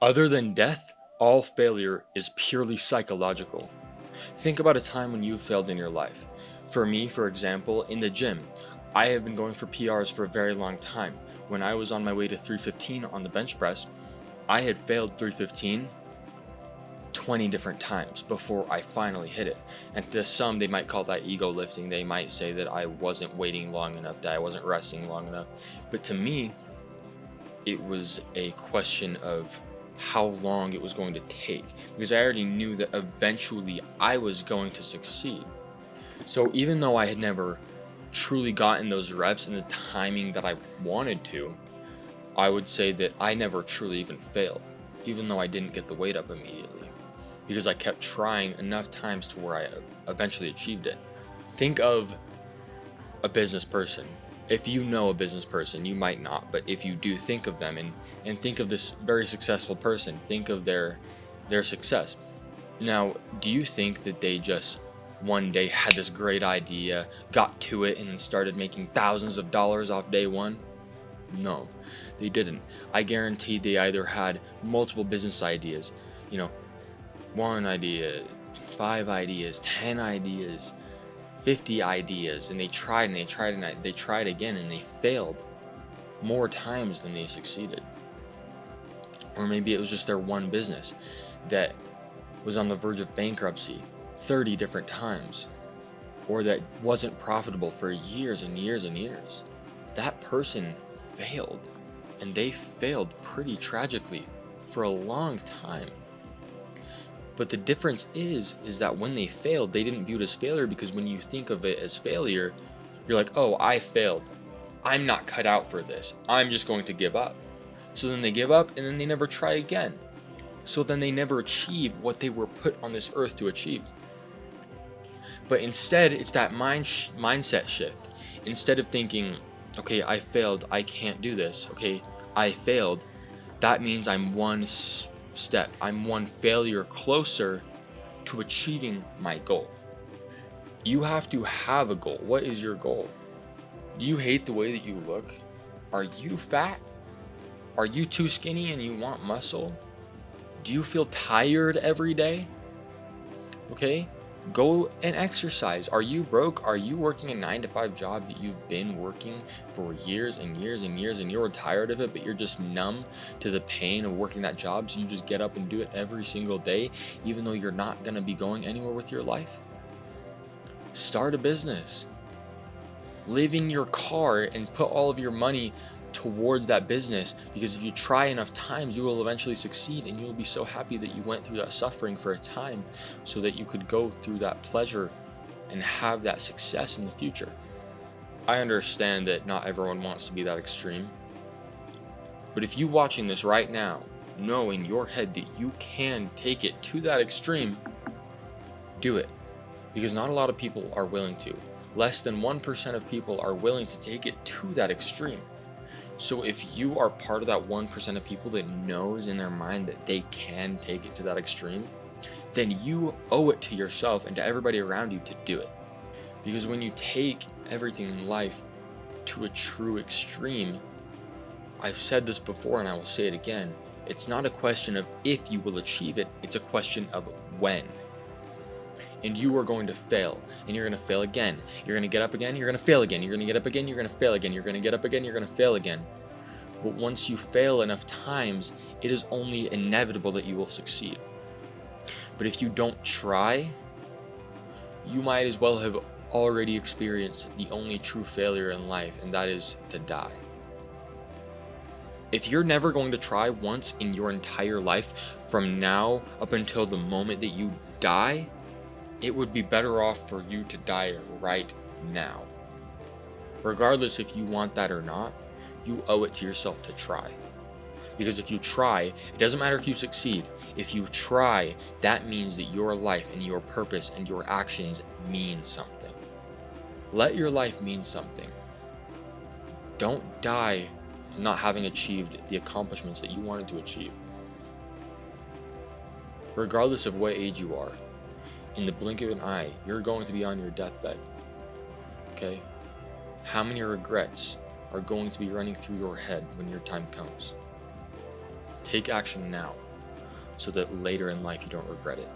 Other than death, all failure is purely psychological. Think about a time when you failed in your life. For me, for example, in the gym, I have been going for PRs for a very long time. When I was on my way to 315 on the bench press, I had failed 315 20 different times before I finally hit it. And to some, they might call that ego lifting. They might say that I wasn't waiting long enough, that I wasn't resting long enough. But to me, it was a question of how long it was going to take, because I already knew that eventually I was going to succeed. So even though I had never truly gotten those reps in the timing that I wanted to, I would say that I never truly even failed, even though I didn't get the weight up immediately, because I kept trying enough times to where I eventually achieved it. Think of a business person. If you know a business person, you might not, but if you do, think of them and think of this very successful person. Think of their success. Now, do you think that they just one day had this great idea, got to it, and started making thousands of dollars off day one? No, they didn't. I guarantee they either had multiple business ideas, you know, one idea, 5 ideas, 10 ideas, 50 ideas, and they tried and they tried and they tried again, and they failed more times than they succeeded. Or maybe it was just their one business that was on the verge of bankruptcy 30 different times, or that wasn't profitable for years and years and years. That person failed, and they failed pretty tragically for a long time. But the difference is that when they failed, they didn't view it as failure, because when you think of it as failure, you're like, oh, I failed. I'm not cut out for this. I'm just going to give up. So then they give up, and then they never try again. So then they never achieve what they were put on this earth to achieve. But instead, it's that mindset shift. Instead of thinking, okay, I failed, I can't do this. Okay, I failed. That means I'm one step, I'm one failure closer to achieving my goal. You have to have a goal. What is your goal? Do you hate the way that you look? Are you fat? Are you too skinny and you want muscle? Do you feel tired every day? Okay, go and exercise. Are you broke? Are you working a 9 to 5 job that you've been working for years and years and years, and you're tired of it, but you're just numb to the pain of working that job, so you just get up and do it every single day, even though you're not going to be going anywhere with your life? Start a business. Live in your car and put all of your money towards that business, because if you try enough times, you will eventually succeed, and you'll be so happy that you went through that suffering for a time so that you could go through that pleasure and have that success in the future. I understand that not everyone wants to be that extreme, but if you watching this right now know in your head that you can take it to that extreme, do it, because not a lot of people are willing to. Less than 1% of people are willing to take it to that extreme. So if you are part of that 1% of people that knows in their mind that they can take it to that extreme, then you owe it to yourself and to everybody around you to do it. Because when you take everything in life to a true extreme, I've said this before and I will say it again, it's not a question of if you will achieve it, it's a question of when. And you are going to fail, and you're going to fail again. You're going to get up again, you're going to fail again. You're going to get up again, you're going to fail again. You're going to get up again, you're going to fail again. But once you fail enough times, it is only inevitable that you will succeed. But if you don't try, you might as well have already experienced the only true failure in life, and that is to die. If you're never going to try once in your entire life, from now up until the moment that you die, it would be better off for you to die right now. Regardless if you want that or not, you owe it to yourself to try. Because if you try, it doesn't matter if you succeed. If you try, that means that your life and your purpose and your actions mean something. Let your life mean something. Don't die not having achieved the accomplishments that you wanted to achieve. Regardless of what age you are, in the blink of an eye, you're going to be on your deathbed. Okay? How many regrets are going to be running through your head when your time comes? Take action now. so that later in life you don't regret it.